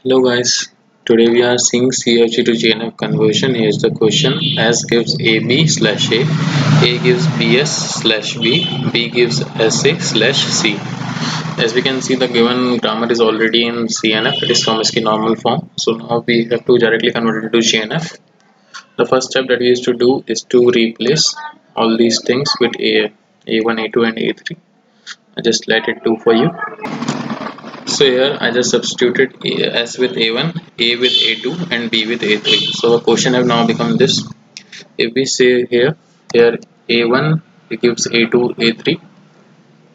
Hello guys, today we are seeing CFG to GNF conversion. Here's the question: S gives AB slash A gives BS slash B gives SA slash C. As we can see, the given grammar is already in CNF, it is from its normal form. So now we have to directly convert it to GNF. The first step that we used to do is to replace all these things with A1, A2 and A3. I just let it do for you. So here I just substituted S with A1, A with A2 and B with A3. So the question have now become this. If we say here A1 it gives A2 A3,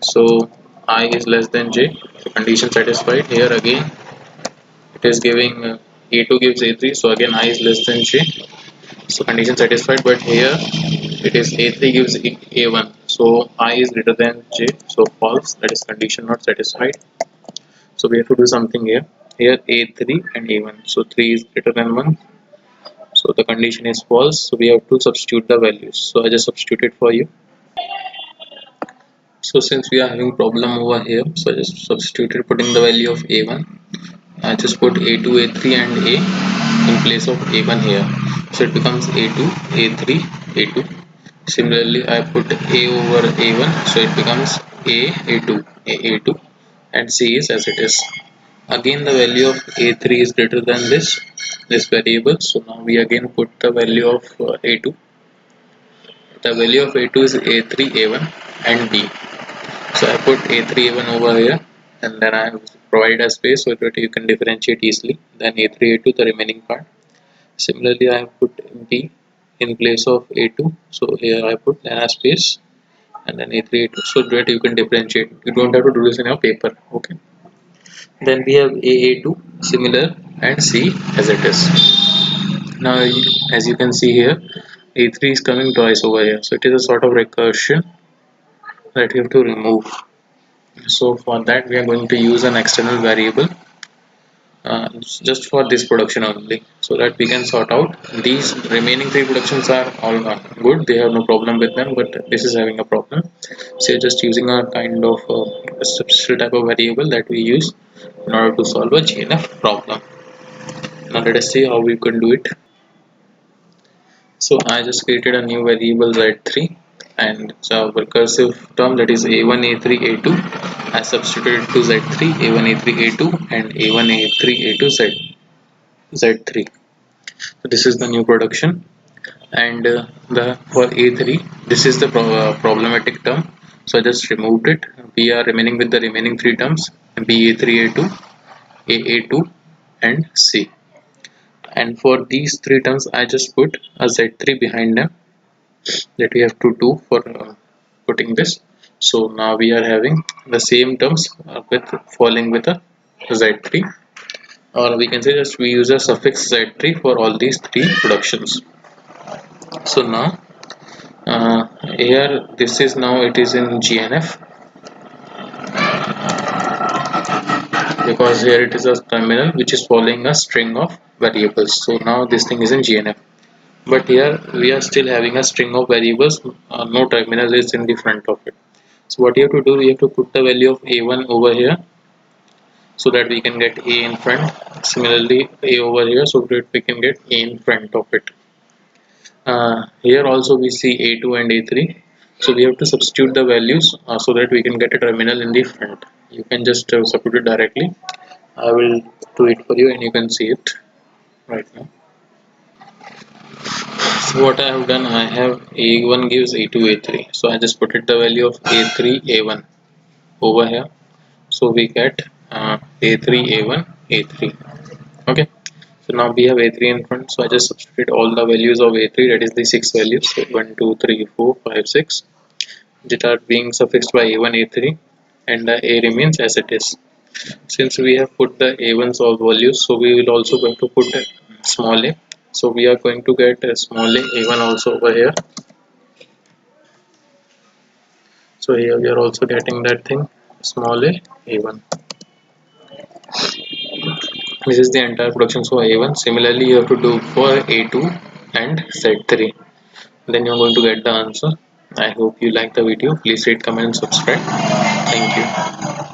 so I is less than J, so condition satisfied. Here again it is giving A2 gives A3, so again I is less than J, so condition satisfied. But here it is A3 gives A1, so I is greater than J, so false, that is condition not satisfied. So we have to do something here. Here A3 and A1. So 3 is greater than 1. So the condition is false. So we have to substitute the values. So I just substituted for you. So since we are having problem over here, so I just substituted putting the value of A1. I just put A2, A3 and A in place of A1 here. So it becomes A2, A3, A2. Similarly, I put A over A1. So it becomes A, A2, A, A2 and C is as it is. Again the value of a3 is greater than this variable, so now we again put the value of a2. The value of a2 is a3 a1 and b, so I put a3 a1 over here and then I have provided a space so that you can differentiate easily, then a3 a2 the remaining part. Similarly I have put b in place of a2, so here I put a space and then a3 a2 so that you can differentiate. You don't have to do this in your paper. Okay, then we have AA2 similar and C as it is. Now as you can see here, A3 is coming twice over here, so it is a sort of recursion that you have to remove. So for that we are going to use an external variable just for this production only, so that we can sort out these remaining three productions are all good, they have no problem with them, but this is having a problem. So just using a kind of a special type of variable that we use in order to solve a GNF problem. Now let us see how we can do it. So I just created a new variable z3 and it's a recursive term, that is a1 a3 a2. I substituted to z3 a1 a3 a2 and a1 a3 a2 z3. So this is the new production, and the for a3 this is the problematic term, so I just removed it. We are remaining with the remaining three terms, b a3 a2 a2 and c, and for these three terms I just put a z3 behind them, that we have to do for putting this. So now we are having the same terms with falling with a z3, or we can say just we use a suffix z3 for all these three productions. So now here this is now it is in GNF, because here it is a terminal which is following a string of variables. So now this thing is in GNF, but here we are still having a string of variables, no terminal is in the front of it. So what you have to do, you have to put the value of a1 over here so that we can get a in front, similarly a over here so that we can get a in front of it. Here also we see a2 and a3, so we have to substitute the values so that we can get a terminal in the front. You can just substitute it directly. I will do it for you and you can see it right now. So what I have done, I have a1 gives a2 a3, so I just put it the value of a3 a1 over here, so we get a3 a1 a3. Okay, so now we have a3 in front, so I just substitute all the values of a3, that is the six values, so 1 2 3 4 5 6 that are being suffixed by a1 a3, and the a remains as it is. Since we have put the a1's all values, so we will also going to put a small a, so we are going to get a small a1 also over here. So here we are also getting that thing, small a1. This is the entire production for a1. Similarly you have to do for a2 and z3, then you're going to get the answer. I hope you like the video. Please rate, comment and subscribe. Thank you.